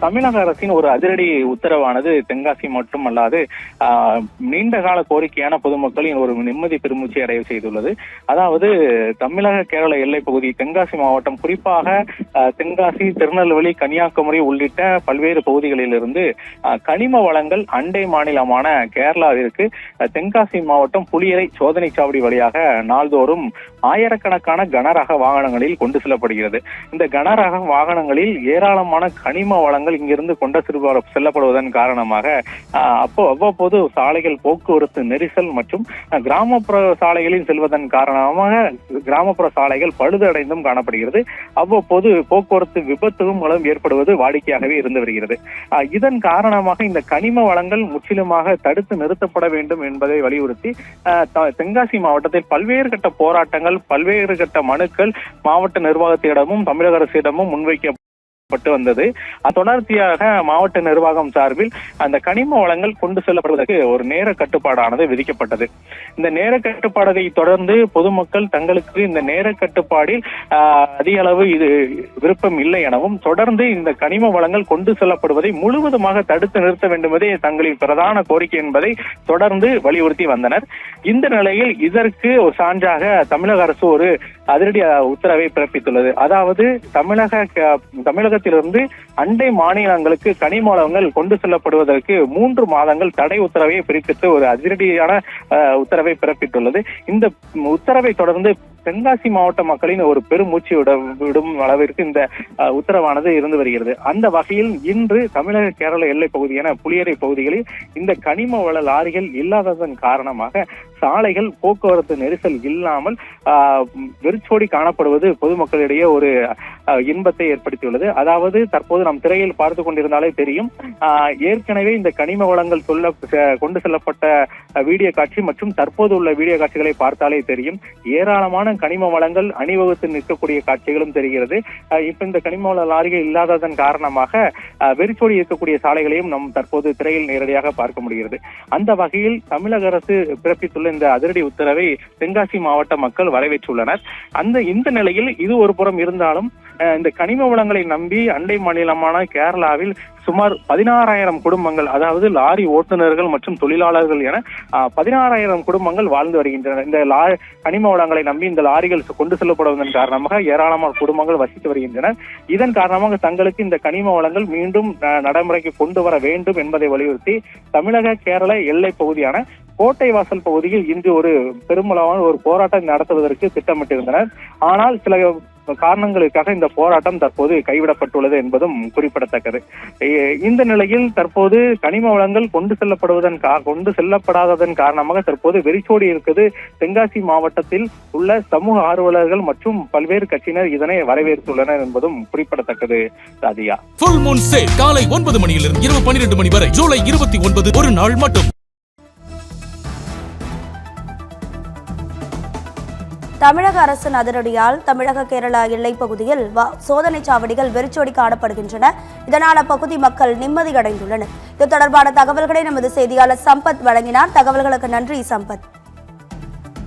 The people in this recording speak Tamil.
தமிழக அரசின் ஒரு அதிரடி உத்தரவானது தென்காசி மட்டுமல்லாது நீண்ட கால கோரிக்கையான பொதுமக்களின் ஒரு நிம்மதி பெருமூச்சை அடைய செய்துள்ளது. அதாவது தமிழக கேரள எல்லை பகுதி தென்காசி மாவட்டம், குறிப்பாக தென்காசி, திருநெல்வேலி, கன்னியாகுமரி உள்ளிட்ட பல்வேறு பகுதிகளிலிருந்து கனிம வளங்கள் அண்டை மாநிலமான கேரளாவிற்கு தென்காசி மாவட்டம் புலியரை சோதனை சாவடி வழியாக நாள்தோறும் ஆயிரக்கணக்கான கனரக வாகனங்களில் கொண்டு செல்லப்படுகிறது. இந்த கனரக வாகனங்களில் ஏராளமான கனிம வளங்கள் இங்கிருந்து கொண்டு செல்லப்படுவதன் காரணமாக அவ்வப்போது சாலைகள் போக்குவரத்து நெரிசல் மற்றும் கிராமப்புற சாலைகளில் செல்வதன் காரணமாக கிராமப்புற சாலைகள் பழுதடைந்தும் காணப்படுகிறது. அவ்வப்போது போக்குவரத்து விபத்துகளும் ஏற்படுவது வாடிக்கையாகவே இருந்து வருகிறது. இதன் காரணமாக இந்த கனிம வளங்கள் முற்றிலுமாக தடுத்து நிறுத்தப்பட வேண்டும் என்பதை வலியுறுத்தி தென்காசி மாவட்டத்தில் பல்வேறு கட்ட போராட்டங்கள், பல்வேறு கட்ட மனுக்கள் மாவட்ட நிர்வாகத்திடமும் தமிழக அரசிடமும் முன்வைக்க வந்தது. தொடர்ச்சியாக மாவட்ட நிர்வாகம் சார்பில் அந்த கனிம வளங்கள் கொண்டு செல்லப்படுவதற்கு ஒரு நேர கட்டுப்பாடானது விதிக்கப்பட்டது. இந்த நேர கட்டுப்பாடை தொடர்ந்து பொதுமக்கள் தங்களுக்கு இந்த நேர கட்டுப்பாடில் அதிக அளவு இது விருப்பம் இல்லை எனவும், தொடர்ந்து இந்த கனிம வளங்கள் கொண்டு செல்லப்படுவதை முழுவதுமாக தடுத்து நிறுத்த வேண்டும் என்பதே தங்களின் பிரதான கோரிக்கை என்பதை தொடர்ந்து வலியுறுத்தி வந்தனர். இந்த நிலையில் இதற்கு ஒரு சான்றாக தமிழக அரசு ஒரு அதிரடி உத்தரவை பிறப்பித்துள்ளது. அதாவது தமிழகத்திலிருந்து அண்டை மாநிலங்களுக்கு கனிம வளங்கள் கொண்டு செல்லப்படுவதற்கு 3 மாதங்கள் தடை உத்தரவை பிறப்பித்து ஒரு அதிரடியான உத்தரவை பிறப்பித்துள்ளது. இந்த உத்தரவை தொடர்ந்து தென்காசி மாவட்ட மக்களின் ஒரு பெருமூச்சு விடும் அளவிற்கு இந்த உத்தரவானது இருந்து வருகிறது. அந்த வகையில் இன்று தமிழக கேரள எல்லை பகுதியான புலியரை பகுதிகளில் இந்த கனிம வள லாரிகள் இல்லாததன் காரணமாக சாலைகள் போக்குவரத்து நெரிசல் இல்லாமல் வெறிச்சோடி காணப்படுவது பொதுமக்களிடையே ஒரு இன்பத்தை ஏற்படுத்தியுள்ளது. அதாவது தற்போது நாம் திரையில் பார்த்து கொண்டிருந்தாலே தெரியும், ஏற்கனவே இந்த கனிம வளங்கள் கொண்டு செல்லப்பட்ட வீடியோ காட்சி மற்றும் தற்போது உள்ள வீடியோ காட்சிகளை பார்த்தாலே தெரியும், ஏராளமான கனிம வளங்கள் அணிவகுத்து நிற்கக்கூடிய காட்சிகளும் தெரிகிறது. இப்ப இந்த கனிம வள லாரிகள் இல்லாததன் காரணமாக வெறிச்சோடி இருக்கக்கூடிய சாலைகளையும் நாம் தற்போது திரையில் நேரடியாக பார்க்க முடிகிறது. அந்த வகையில் தமிழக அரசு பிறப்பித்துள்ள இந்த அதிரடி உத்தரவை தென்காசி மாவட்ட மக்கள் வரவேற்றுள்ளனர். இந்த நிலையில் இது ஒரு புறம் இருந்தாலும், இந்த கனிம வளங்களை நம்பி அண்டை மாநிலமான கேரளாவில் சுமார் 16,000 குடும்பங்கள், அதாவது லாரி ஓட்டுநர்கள் மற்றும் தொழிலாளர்கள் என 16,000 குடும்பங்கள் வாழ்ந்து வருகின்றன. இந்த கனிம வளங்களை நம்பி இந்த லாரிகள் கொண்டு செல்லப்படுவதன் காரணமாக ஏராளமான குடும்பங்கள் வசித்து வருகின்றனர். இதன் காரணமாக தங்களுக்கு இந்த கனிம வளங்கள் மீண்டும் நடைமுறைக்கு கொண்டு வர வேண்டும் என்பதை வலியுறுத்தி தமிழக கேரள எல்லை பகுதியான கோட்டை வாசல் பகுதியில் இன்று ஒரு பெருமளவான ஒரு போராட்டம் நடத்துவதற்கு திட்டமிட்டிருந்தனர். ஆனால் சில காரணங்களுக்காக இந்த போராட்டம் தற்போது கைவிடப்பட்டுள்ளது என்பதும் குறிப்பிடத்தக்கது. இந்த நிலையில் தற்போது கனிம வளங்கள் கொண்டு செல்லப்படாததன் காரணமாக தற்போது வெறிச்சோடி இருக்குது தென்காசி மாவட்டத்தில் உள்ள சமூக ஆர்வலர்கள் மற்றும் பல்வேறு கட்சியினர் இதனை வரவேற்றுள்ளனர் என்பதும் குறிப்பிடத்தக்கது. ராதியா, ஃபுல் மூன் சேல் காலை 9 மணியிலிருந்து இரவு 12 மணி வரை, ஜூலை 29 ஒரு நாள் மட்டும். தமிழக அரசின் அதிரடியால் தமிழக கேரளா எல்லைப் பகுதியில் சோதனை சாவடிகள் வெறிச்சோடி காணப்படுகின்றன. இதனால் அப்பகுதி மக்கள் நிம்மதியடைந்துள்ளனர். இது தொடர்பான தகவல்களை நமது செய்தியாளர் சம்பத் வழங்கினார். தகவல்களுக்கு நன்றி சம்பத்.